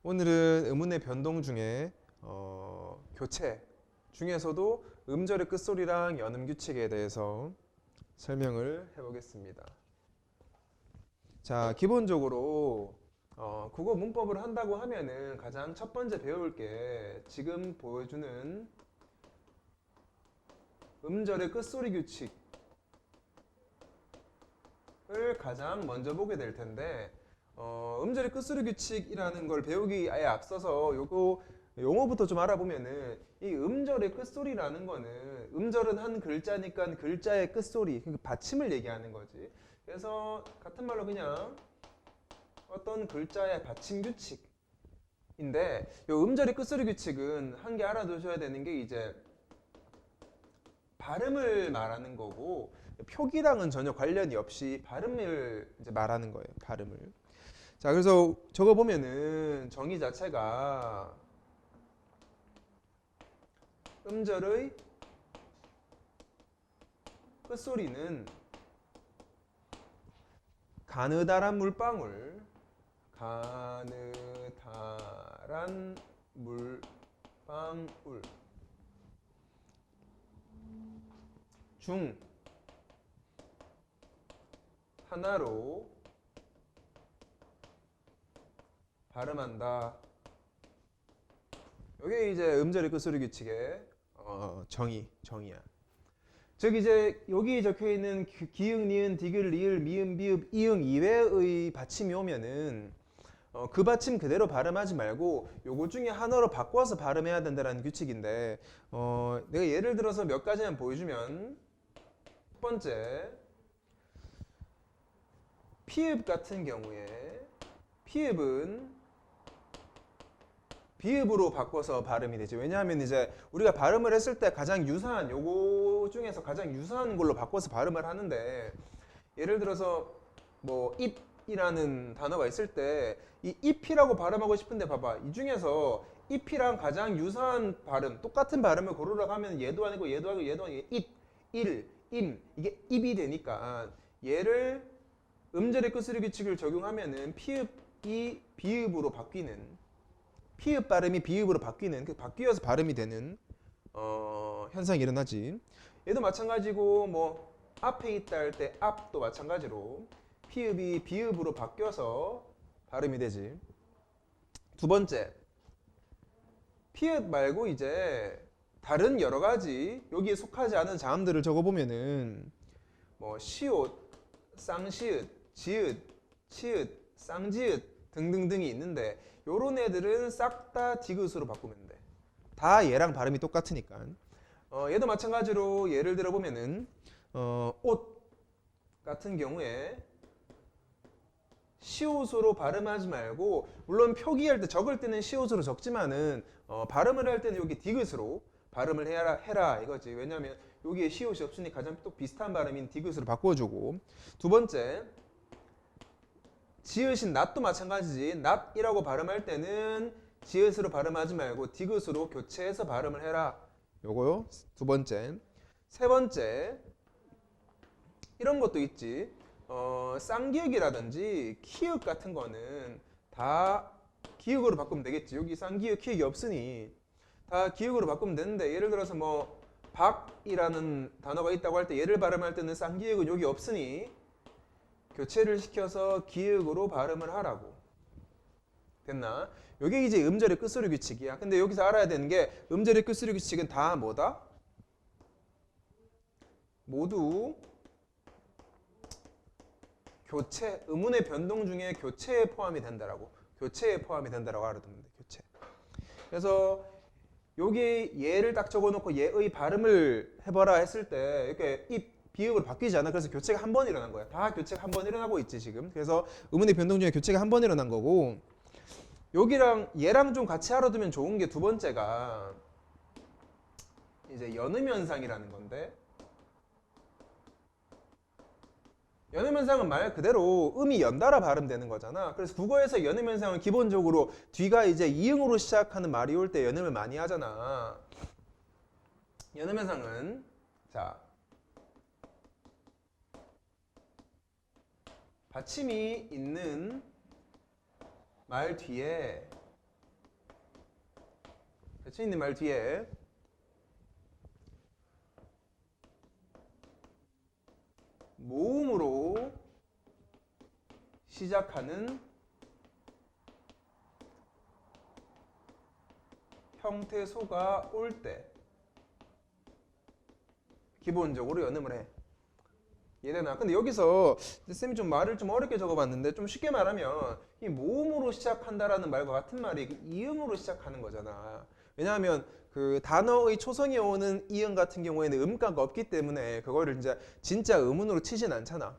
오늘은 음운의 변동 중에 교체 중에서도 음절의 끝소리랑 연음 규칙에 대해서 설명을 해보겠습니다. 자, 기본적으로 국어 문법을 한다고 하면은 가장 첫 번째 배울 게 지금 보여주는 음절의 끝소리 규칙을 가장 먼저 보게 될 텐데, 음절의 끝소리 규칙이라는 걸 배우기 아예 앞서서 요거 용어부터 좀 알아보면은, 이 음절의 끝소리라는 거는, 음절은 한 글자니까 글자의 끝소리, 그 받침을 얘기하는 거지. 그래서 같은 말로 그냥 어떤 글자의 받침 규칙인데, 요 음절의 끝소리 규칙은 한 개 알아두셔야 되는 게 이제 발음을 말하는 거고, 표기랑은 전혀 관련이 없이 발음을 이제 말하는 거예요. 발음을. 자, 그래서 저거 보면은 정의 자체가 음절의 끝소리는 가느다란 물방울, 가느다란 물방울 중 하나로 발음한다. 이게 이제 음절의 끝소리 규칙의 정의야. 즉 이제 여기 적혀 있는 기역, 니은, 디귿, 리을, 미음, 비읍, 이응 이외의 받침이 오면은 그 받침 그대로 발음하지 말고 요거 중에 하나로 바꿔서 발음해야 된다는 규칙인데, 내가 예를 들어서 몇 가지만 보여주면, 첫 번째 피읍 같은 경우에 피읍은 비읍으로 바꿔서 발음이 되죠. 왜냐하면 이제 우리가 발음을 했을 때 가장 유사한, 요거 중에서 가장 유사한 걸로 바꿔서 발음을 하는데, 예를 들어서 뭐 입이라는 단어가 있을 때 이 잎이라고 발음하고 싶은데, 봐봐, 이 중에서 잎이랑 가장 유사한 발음, 똑같은 발음을 고르라고 하면 얘도 아니고 얘도 아니고 얘도 아니고 잇, 일, 임, 이게 입이 되니까 얘를 음절의 끝소리 규칙을 적용하면은 피읍이 비읍으로 바뀌는, 피읍 발음이 비읍으로 바뀌는, 바뀌어서 발음이 되는 현상이 일어나지. 얘도 마찬가지고, 뭐 앞에 있다 할 때 앞도 마찬가지로 피읍이 비읍으로 바뀌어서 발음이 되지. 두 번째, 피읍 말고 이제 다른 여러 가지 여기에 속하지 않은 자음들을 적어보면은 뭐 시옷, 쌍시읒, 지읒, 치읒, 쌍지읒 등등등이 있는데, 요런 애들은 싹 다 디귿으로 바꾸면 돼. 다 얘랑 발음이 똑같으니까. 얘도 마찬가지로 예를 들어보면은 옷 같은 경우에 시옷으로 발음하지 말고, 물론 표기할 때 적을 때는 시옷으로 적지만은 발음을 할 때는 여기 디귿으로 발음을 해라 이거지. 왜냐하면 여기에 시옷이 없으니 가장 또 비슷한 발음인 디귿으로 바꿔주고. 두 번째, 지읒인 낫도 마찬가지지. 낫이라고 발음할 때는 지읒으로 발음하지 말고 디귿으로 교체해서 발음을 해라. 요거요. 두 번째. 세 번째, 이런 것도 있지. 쌍기역이라든지 키읔 같은 거는 다 기역으로 바꾸면 되겠지. 여기 쌍기역, 키읔이 없으니 다 기역으로 바꾸면 되는데, 예를 들어서 뭐 박이라는 단어가 있다고 할 때 얘를 발음할 때는 쌍기역은 여기 없으니 교체를 시켜서 기역으로 발음을 하라고. 됐나? 이게 이제 음절의 끝소리 규칙이야. 근데 여기서 알아야 되는 게, 음절의 끝소리 규칙은 다 뭐다? 모두 교체, 음운의 변동 중에 교체에 포함이 된다라고. 교체에 포함이 된다라고 알아두면 돼. 교체. 그래서 여기 얘를 딱 적어놓고 얘의 발음을 해봐라 했을 때 이렇게 입 비읍으로 바뀌지 않아. 그래서 교체가 한 번 일어난 거야. 다 교체가 한 번 일어나고 있지 지금. 그래서 음운의 변동 중에 교체가 한 번 일어난 거고, 여기랑 얘랑 좀 같이 알아두면 좋은 게 두 번째가 이제 연음 현상이라는 건데, 연음 현상은 말 그대로 음이 연달아 발음되는 거잖아. 그래서 국어에서 연음 현상은 기본적으로 뒤가 이제 이응으로 시작하는 말이 올 때 연음을 많이 하잖아. 연음 현상은, 자, 받침이 있는 말 뒤에 닫혀 있는 말 뒤에 모음으로 시작하는 형태소가 올 때 기본적으로 연음을 해. 이해되나? 근데 여기서 쌤이 좀 말을 좀 어렵게 적어봤는데 좀 쉽게 말하면 이 모음으로 시작한다라는 말과 같은 말이 그 이음으로 시작하는 거잖아. 왜냐하면 그 단어의 초성이 오는 이음 같은 경우에는 음가가 없기 때문에 그거를 이제 진짜 음운으로 치진 않잖아.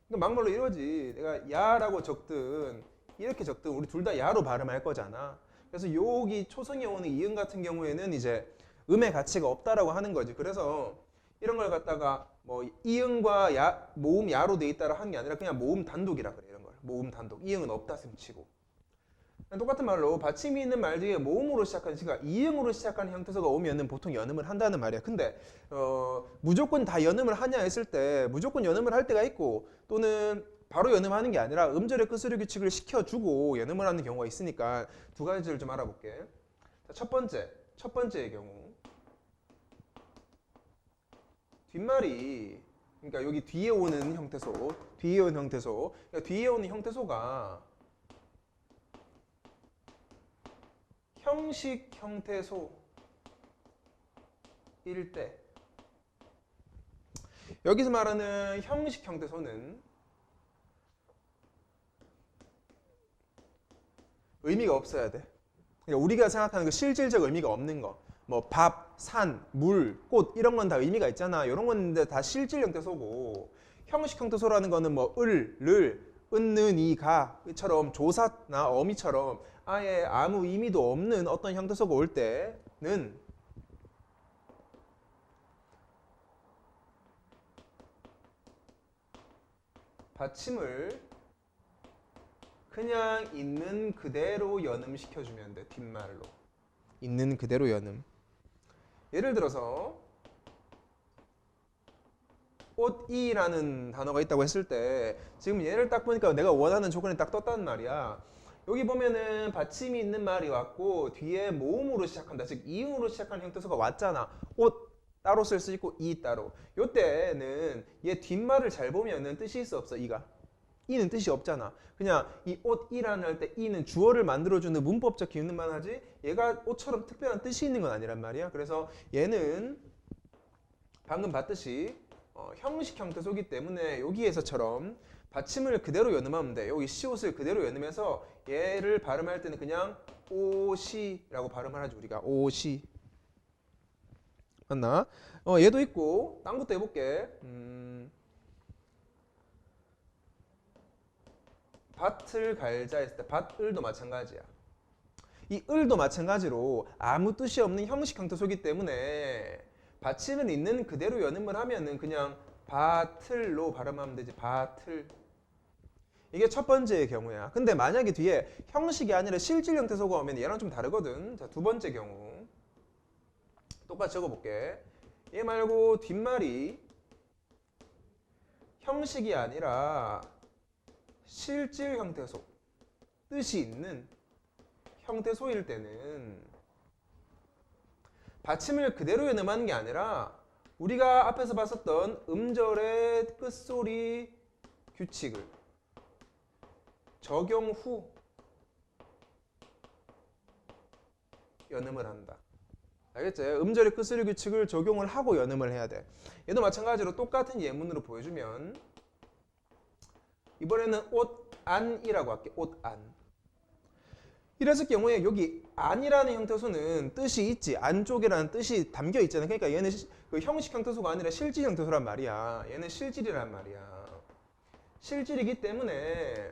그러니까 막말로 이러지. 내가 야라고 적든 이렇게 적든 우리 둘 다 야로 발음할 거잖아. 그래서 여기 초성이 오는 이음 같은 경우에는 이제 음의 가치가 없다라고 하는 거지. 그래서 이런 걸 갖다가 뭐 이응과 야, 모음 야로 돼 있다라 하는 게 아니라 그냥 모음 단독이라 그래. 이런 걸 모음 단독. 이응은 없다 셈치고. 똑같은 말로 받침이 있는 말 뒤에 모음으로 시작하는 그러니까 이응으로 시작하는 형태소가 오면은 보통 연음을 한다는 말이야. 근데 무조건 다 연음을 하냐 했을 때 무조건 연음을 할 때가 있고 또는 바로 연음하는 게 아니라 음절의 끝소리 규칙을 시켜주고 연음을 하는 경우가 있으니까 두 가지를 좀 알아볼게. 자, 첫 번째의 경우 뒷말이 그러니까 여기 뒤에 오는 형태소, 그러니까 뒤에 오는 형태소가 형식 형태소일 때 여기서 말하는 형식 형태소는 의미가 없어야 돼. 그러니까 우리가 생각하는 그 실질적 의미가 없는 거. 뭐 밥, 산, 물, 꽃 이런 건 다 의미가 있잖아. 이런 건 다 실질 형태소고 형식 형태소라는 거는 뭐 을, 를, 은는, 이, 가처럼 조사나 어미처럼 아예 아무 의미도 없는 어떤 형태소가 올 때는 받침을 그냥 있는 그대로 연음시켜주면 돼. 뒷말로 있는 그대로 연음. 예를 들어서 옷이라는 단어가 있다고 했을 때 지금 얘를 딱 보니까 내가 원하는 조건이 딱 떴단 말이야. 여기 보면은 받침이 있는 말이 왔고 뒤에 모음으로 시작한다. 즉 이응으로 시작하는 형태소가 왔잖아. 옷 따로 쓸 수 있고 이 따로. 요때는 얘 뒷말을 잘 보면은 뜻이 있어 없어? 이가. 이는 뜻이 없잖아. 그냥 이 옷이라는 할 때 이는 주어를 만들어주는 문법적 기능만 하지 얘가 옷처럼 특별한 뜻이 있는 건 아니란 말이야. 그래서 얘는 방금 봤듯이 형식 형태소기 때문에 여기에서처럼 받침을 그대로 연음하면 돼. 여기 시옷을 그대로 연음해서 얘를 발음할 때는 그냥 오시라고 발음을 하죠. 우리가 오시. 맞나? 얘도 있고 딴 것도 해볼게. 밭을 갈자 했을 때 밭을도 마찬가지야. 이 을도 마찬가지로 아무 뜻이 없는 형식 형태소기 때문에 받침을 있는 그대로 연음을 하면은 그냥 밭을로 발음하면 되지. 밭을. 이게 첫 번째의 경우야. 근데 만약에 뒤에 형식이 아니라 실질 형태소가 오면 얘랑 좀 다르거든. 자, 두 번째 경우 똑같이 적어볼게. 얘 말고 뒷말이 형식이 아니라 실질 형태소, 뜻이 있는 형태소일 때는 받침을 그대로 연음하는 게 아니라 우리가 앞에서 봤었던 음절의 끝소리 규칙을 적용 후 연음을 한다. 알겠지? 음절의 끝소리 규칙을 적용을 하고 연음을 해야 돼. 얘도 마찬가지로 똑같은 예문으로 보여주면 이번에는 옷 안이라고 할게. 옷 안. 이랬을 경우에 여기 안이라는 형태소는 뜻이 있지. 안쪽이라는 뜻이 담겨 있잖아. 그러니까 얘는 그 형식 형태소가 아니라 실질 형태소란 말이야. 얘는 실질이란 말이야. 실질이기 때문에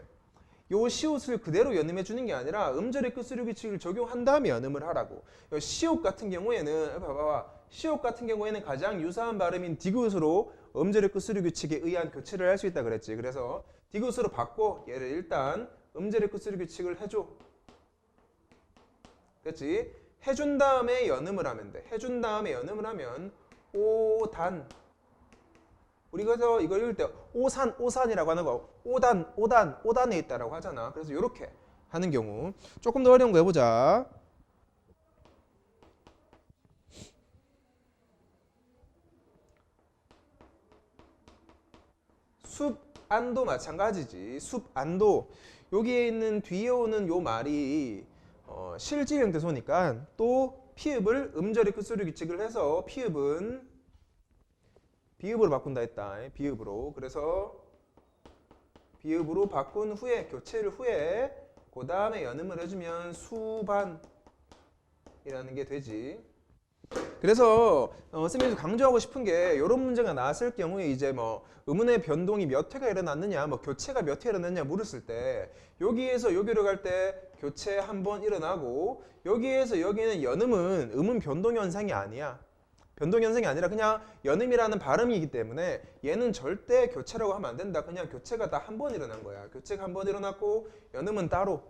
요 시옷을 그대로 연음해 주는 게 아니라 음절의 끝소리 규칙을 적용한 다음에 연음을 하라고. 시옷 같은 경우에는 봐봐. 시옷 같은 경우에는 가장 유사한 발음인 디귿으로 음절의 끝소리 규칙에 의한 교체를 할 수 있다 그랬지. 그래서 디귿으로 바꿔 얘를 일단 음절의 끝소리 규칙을 해줘. 그렇지? 해준 다음에 연음을 하면 돼. 해준 다음에 연음을 하면 오단. 우리가 이걸 읽을 때 오산이라고 하는 거 오단에 있다라고 하잖아. 그래서 이렇게 하는 경우 조금 더 어려운 거 해보자. 숲안도 마찬가지지. 숲안도 여기에 있는 뒤에 오는 요 말이 실질형 대소니까 또 피읍을 음절의 끝소리 규칙을 해서 피읍은 비읍으로 바꾼다 했다. 비읍으로. 그래서 비읍으로 바꾼 후에 교체를 후에 그 다음에 연음을 해주면 수반이라는 게 되지. 그래서 쌤이 강조하고 싶은 게 이런 문제가 나왔을 경우에 이제 뭐 음운의 변동이 몇 회가 일어났느냐, 뭐 교체가 몇 회 일어났느냐 물었을 때 여기에서 여기로 갈 때 교체 한 번 일어나고 여기에서 여기는 연음은 음운 변동 현상이 아니야. 변동 현상이 아니라 그냥 연음이라는 발음이기 때문에 얘는 절대 교체라고 하면 안 된다. 그냥 교체가 다 한 번 일어난 거야. 교체가 한 번 일어났고 연음은 따로.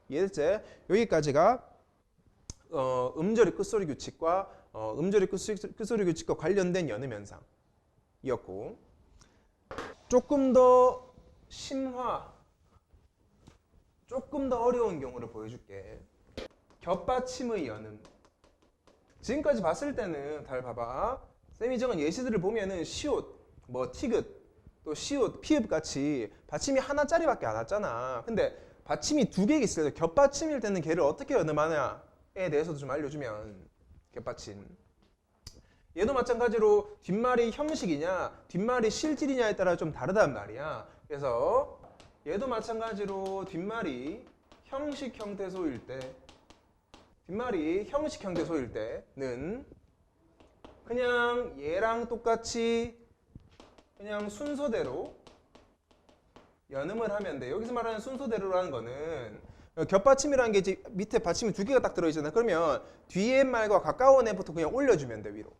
이해됐지? 여기까지가 음절의 끝소리 규칙과 음절의 끝소리 규칙과 관련된 연음 현상이었고, 조금 더 심화, 조금 더 어려운 경우를 보여줄게. 겹받침의 연음. 지금까지 봤을 때는 잘 봐봐. 쌤이 적은 예시들을 보면은 시옷, 뭐 티귿, 또 시옷, 피읍 같이 받침이 하나짜리밖에 안 왔잖아. 근데 받침이 두 개 있을 때 겹받침일 때는 걔를 어떻게 연음하냐에 대해서도 좀 알려주면. 겹받침. 얘도 마찬가지로 뒷말이 형식이냐 뒷말이 실질이냐에 따라 좀 다르단 말이야. 그래서 얘도 마찬가지로 뒷말이 형식 형태소일 때, 뒷말이 형식 형태소일 때는 그냥 얘랑 똑같이 그냥 순서대로 연음을 하면 돼. 여기서 말하는 순서대로라는 거는 겹받침이라는 게 이제 밑에 받침이 두 개가 딱 들어있잖아. 그러면 뒤에 말과 가까운 애부터 그냥 올려주면 돼, 위로.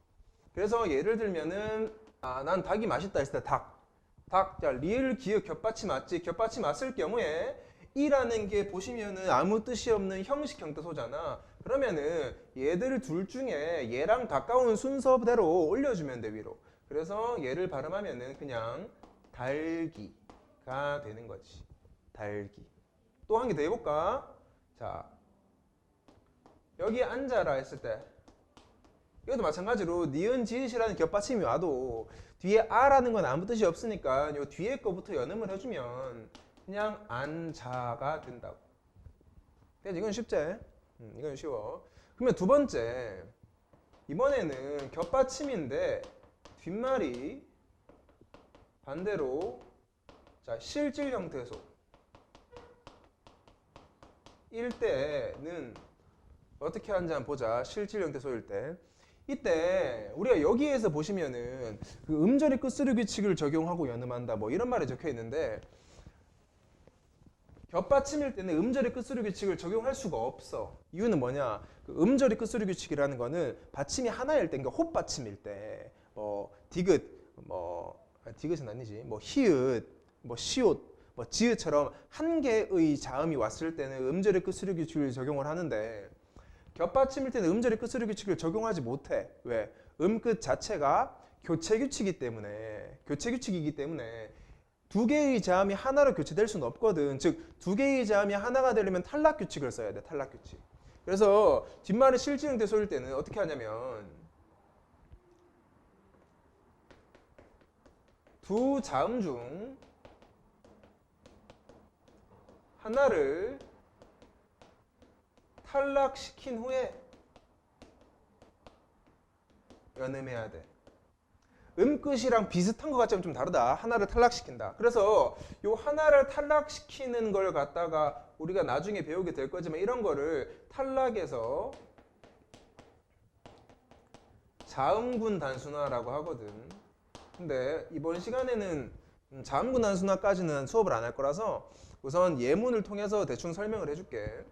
그래서 예를 들면은 난 닭이 맛있다 했을 때 닭, 자, 리을 기역 겹받침 맞지? 겹받침 맞을 경우에 이라는 게 보시면은 아무 뜻이 없는 형식 형태소잖아. 그러면은 얘들 둘 중에 얘랑 가까운 순서대로 올려주면 돼, 위로. 그래서 얘를 발음하면은 그냥 달기가 되는 거지. 달기. 또 한 개 더 해볼까? 자, 여기 앉아라 했을 때 이것도 마찬가지로 니은 지읒이라는 겹받침이 와도 뒤에 아라는 건 아무 뜻이 없으니까 요 뒤에 거부터 연음을 해주면 그냥 안자가 된다고. 그래서 이건 쉽지? 이건 쉬워. 그러면 두 번째, 이번에는 겹받침인데 뒷말이 반대로 자 실질 형태소 일 때는 어떻게 하는지 한번 보자. 실질 형태소일 때. 이때 우리가 여기에서 보시면은 그 음절의 끝소리 규칙을 적용하고 연음한다 뭐 이런 말이 적혀 있는데, 겹받침일 때는 음절의 끝소리 규칙을 적용할 수가 없어. 이유는 뭐냐? 그 음절의 끝소리 규칙이라는 거는 받침이 하나일 때, 그러니까 홉받침일 때, 디귿, 디귿은 아니지, 뭐 히읗, 뭐 시옷, 뭐 지읒처럼 한 개의 자음이 왔을 때는 음절의 끝소리 규칙을 적용을 하는데, 겹받침일 때는 음절의 끝소리 규칙을 적용하지 못해. 왜? 음끝 자체가 교체 규칙이기 때문에 두 개의 자음이 하나로 교체될 수는 없거든. 즉, 두 개의 자음이 하나가 되려면 탈락 규칙을 써야 돼. 탈락 규칙. 그래서 뒷말이 실질 형태소일 때는 어떻게 하냐면 두 자음 중 하나를 탈락시킨 후에 연음해야 돼. 음끝이랑 비슷한 것 같지만 좀 다르다. 하나를 탈락시킨다. 그래서 요 하나를 탈락시키는 걸 갖다가 우리가 나중에 배우게 될 거지만 이런 거를 탈락해서 자음군 단순화라고 하거든. 근데 이번 시간에는 자음군 단순화까지는 수업을 안 할 거라서 우선 예문을 통해서 대충 설명을 해줄게.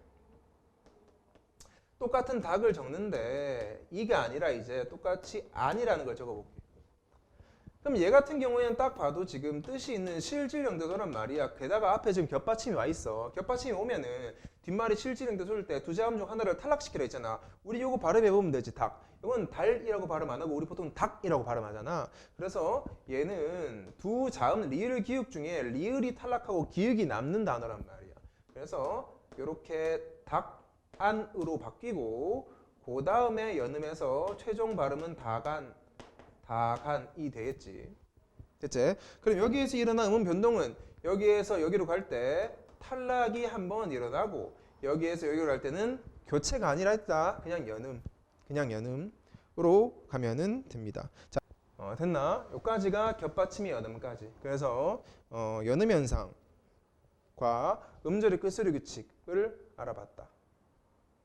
똑같은 닭을 적는데 이가 아니라 이제 똑같이 안이라는 걸 적어볼게. 그럼 얘 같은 경우에는 딱 봐도 지금 뜻이 있는 실질 형태소란 말이야. 게다가 앞에 지금 겹받침이 와 있어. 겹받침이 오면은 뒷말이 실질 형태소일 때 두 자음 중 하나를 탈락시키라 했잖아. 우리 요거 발음해보면 되지. 닭. 이건 달이라고 발음 안 하고 우리 보통 닭이라고 발음하잖아. 그래서 얘는 두 자음 리을 기역 중에 리을이 탈락하고 기역이 남는 단어란 말이야. 그래서 이렇게 닭 안으로 바뀌고 그 다음에 연음해서 최종 발음은 다간이 되겠지. 됐지? 그럼 여기에서 일어난 음운 변동은 여기에서 여기로 갈 때 탈락이 한 번 일어나고 여기에서 여기로 갈 때는 교체가 아니라 했다. 그냥 연음으로 가면은 됩니다. 자, 됐나? 여기까지가 겹받침이 연음까지. 그래서 연음 현상과 음절의 끝소리 규칙을 알아봤다.